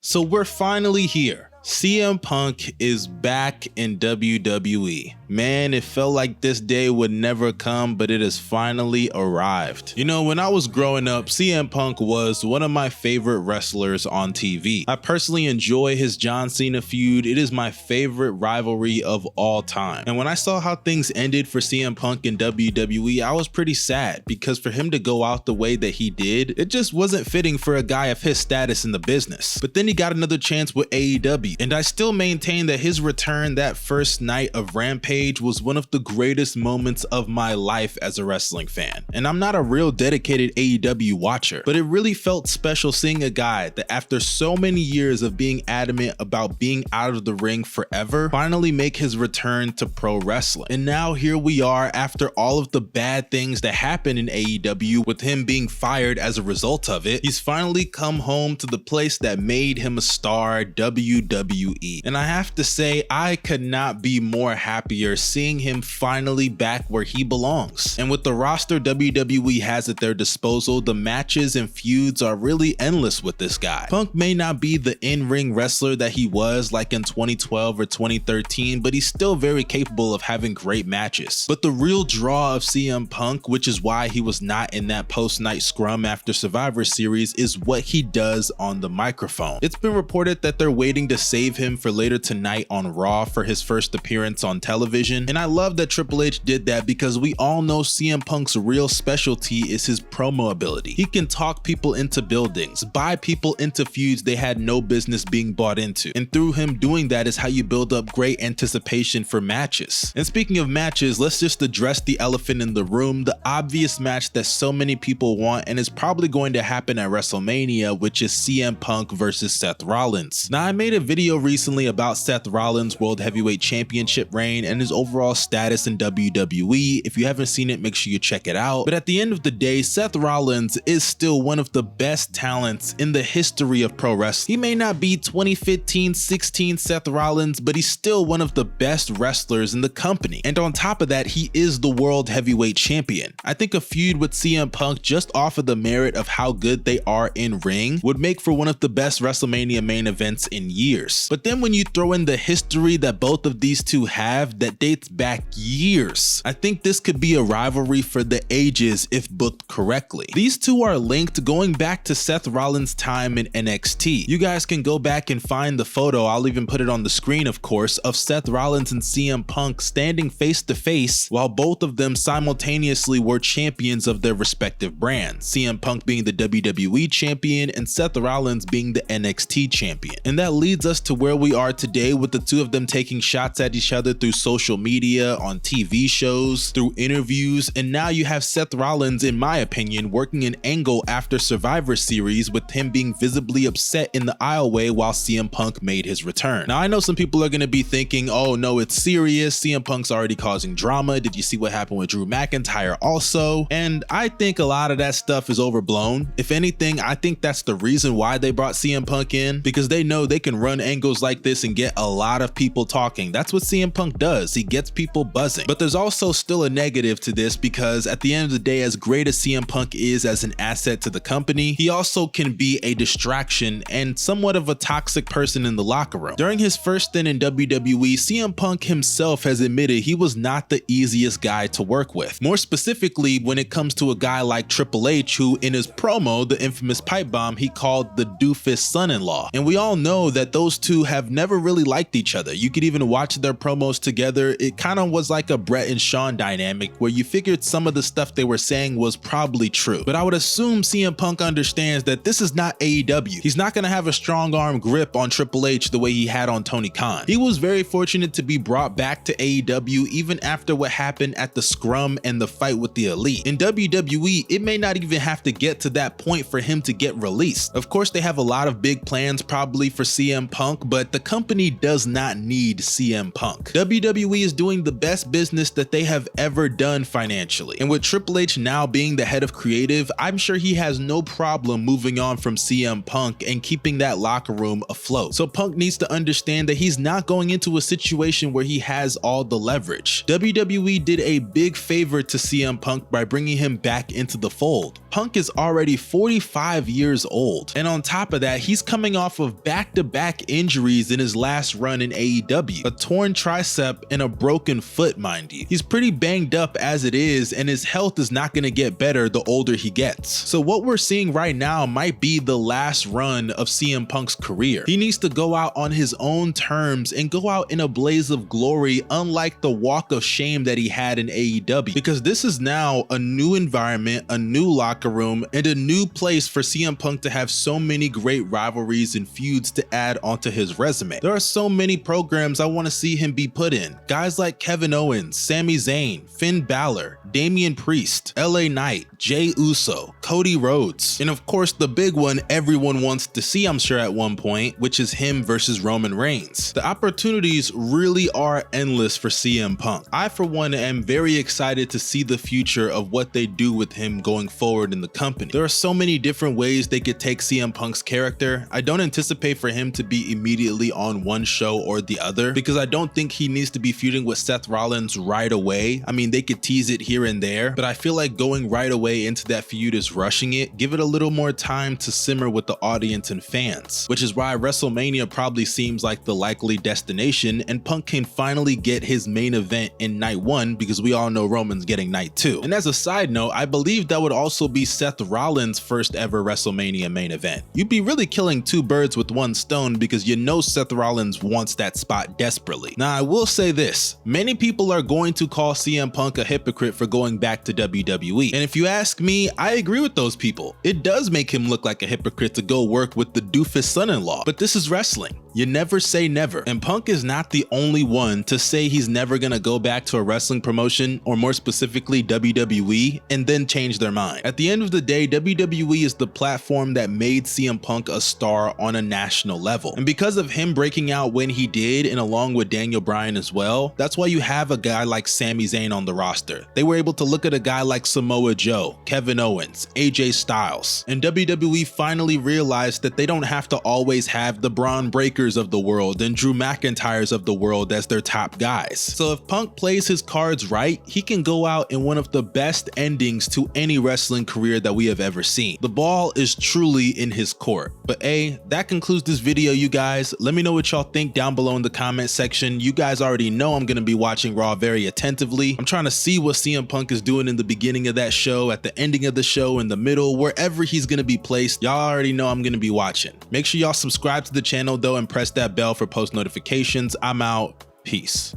So we're finally here. CM Punk is back in WWE. Man, it felt like this day would never come, but it has finally arrived. You know, when I was growing up, CM Punk was one of my favorite wrestlers on TV. I personally enjoy his John Cena feud. It is my favorite rivalry of all time. And when I saw how things ended for CM Punk in WWE, I was pretty sad because for him to go out the way that he did, it just wasn't fitting for a guy of his status in the business. But then he got another chance with AEW. And I still maintain that his return that first night of Rampage was one of the greatest moments of my life as a wrestling fan. And I'm not a real dedicated AEW watcher, but it really felt special seeing a guy that after so many years of being adamant about being out of the ring forever, finally make his return to pro wrestling. And now here we are after all of the bad things that happened in AEW with him being fired as a result of it. He's finally come home to the place that made him a star, WWE. And I have to say, I could not be more happier seeing him finally back where he belongs. And with the roster WWE has at their disposal, the matches and feuds are really endless with this guy. Punk may not be the in-ring wrestler that he was like in 2012 or 2013, but he's still very capable of having great matches. But the real draw of CM Punk, which is why he was not in that post-night scrum after Survivor Series, is what he does on the microphone. It's been reported that they're waiting to save him for later tonight on Raw for his first appearance on television, and I love that Triple H did that because we all know CM Punk's real specialty is his promo ability. He can talk people into buildings, buy people into feuds they had no business being bought into, and through him doing that is how you build up great anticipation for matches. And speaking of matches, let's just address the elephant in the room, the obvious match that so many people want and is probably going to happen at WrestleMania, which is CM Punk versus Seth Rollins. Now, I made a video recently about Seth Rollins' World Heavyweight Championship reign and his overall status in WWE. If you haven't seen it, make sure you check it out. But at the end of the day, Seth Rollins is still one of the best talents in the history of pro wrestling. He may not be 2015-16 Seth Rollins, but he's still one of the best wrestlers in the company. And on top of that, he is the World Heavyweight Champion. I think a feud with CM Punk just off of the merit of how good they are in ring would make for one of the best WrestleMania main events in years. But then when you throw in the history that both of these two have that dates back years, I think this could be a rivalry for the ages if booked correctly. These two are linked going back to Seth Rollins' time in NXT. You guys can go back and find the photo, I'll even put it on the screen of course, of Seth Rollins and CM Punk standing face to face while both of them simultaneously were champions of their respective brands, CM Punk being the WWE champion and Seth Rollins being the NXT champion. And that leads us to where we are today with the two of them taking shots at each other through social media, on TV shows, through interviews, and now you have Seth Rollins, in my opinion, working an angle after Survivor Series with him being visibly upset in the aisleway while CM Punk made his return. Now I know some people are going to be thinking, oh no, it's serious, CM Punk's already causing drama, did you see what happened with Drew McIntyre also? And I think a lot of that stuff is overblown. If anything, I think that's the reason why they brought CM Punk in, because they know they can run angles like this and get a lot of people talking. That's what CM Punk does. He gets people buzzing. But there's also still a negative to this because at the end of the day, as great as CM Punk is as an asset to the company, he also can be a distraction and somewhat of a toxic person in the locker room. During his first stint in WWE, CM Punk himself has admitted he was not the easiest guy to work with. More specifically, when it comes to a guy like Triple H, who in his promo, the infamous pipe bomb, he called the doofus son-in-law. And we all know that those two have never really liked each other. You could even watch their promos together. It kind of was like a Brett and Shawn dynamic where you figured some of the stuff they were saying was probably true. But I would assume CM Punk understands that this is not AEW. He's not going to have a strong arm grip on Triple H the way he had on Tony Khan. He was very fortunate to be brought back to AEW even after what happened at the scrum and the fight with the Elite. In WWE, it may not even have to get to that point for him to get released. Of course, they have a lot of big plans probably for CM Punk Punk, but the company does not need CM Punk. WWE is doing the best business that they have ever done financially. And with Triple H now being the head of creative, I'm sure he has no problem moving on from CM Punk and keeping that locker room afloat. So Punk needs to understand that he's not going into a situation where he has all the leverage. WWE did a big favor to CM Punk by bringing him back into the fold. Punk is already 45 years old, and on top of that, he's coming off of back-to-back injuries in his last run in AEW, a torn tricep and a broken foot, mind you. He's pretty banged up as it is, and his health is not going to get better the older he gets. So what we're seeing right now might be the last run of CM Punk's career. He needs to go out on his own terms and go out in a blaze of glory, unlike the walk of shame that he had in AEW, because this is now a new environment, a new locker room, and a new place for CM Punk to have so many great rivalries and feuds to add onto his resume. There are so many programs I want to see him be put in. Guys like Kevin Owens, Sami Zayn, Finn Balor, Damian Priest, LA Knight, Jey Uso, Cody Rhodes, and of course the big one everyone wants to see, I'm sure, at one point, which is him versus Roman Reigns. The opportunities really are endless for CM Punk. I, for one, am very excited to see the future of what they do with him going forward in the company. There are so many different ways they could take CM Punk's character. I don't anticipate for him to be immediately on one show or the other, because I don't think he needs to be feuding with Seth Rollins right away. I mean, they could tease it here and there, but I feel like going right away into that feud is rushing it. Give it a little more time to simmer with the audience and fans, which is why WrestleMania probably seems like the likely destination, and Punk can finally get his main event in night 1, because we all know Roman's getting night 2. And as a side note, I believe that would also be Seth Rollins' first ever WrestleMania main event. You'd be really killing two birds with one stone, because you know Seth Rollins wants that spot desperately. Now, I will say this, many people are going to call CM Punk a hypocrite for going back to WWE. And if you ask me, I agree with those people. It does make him look like a hypocrite to go work with the doofus son-in-law, but this is wrestling. You never say never, and Punk is not the only one to say he's never gonna go back to a wrestling promotion, or more specifically WWE, and then change their mind. At the end of the day, WWE is the platform that made CM Punk a star on a national level, and because of him breaking out when he did, and along with Daniel Bryan as well, that's why you have a guy like Sami Zayn on the roster. They were able to look at a guy like Samoa Joe, Kevin Owens, AJ Styles, and WWE finally realized that they don't have to always have the Braun Breakers of the world and Drew McIntyres of the world as their top guys. So if Punk plays his cards right, he can go out in one of the best endings to any wrestling career that we have ever seen. The ball is truly in his court. But that concludes this video, you guys. Let me know what y'all think down below in the comment section. You guys already know I'm gonna be watching Raw very attentively. I'm trying to see what CM Punk is doing in the beginning of that show, at the ending of the show, in the middle, wherever he's gonna be placed. Y'all already know I'm gonna be watching. Make sure y'all subscribe to the channel though, and press that bell for post notifications. I'm out. Peace.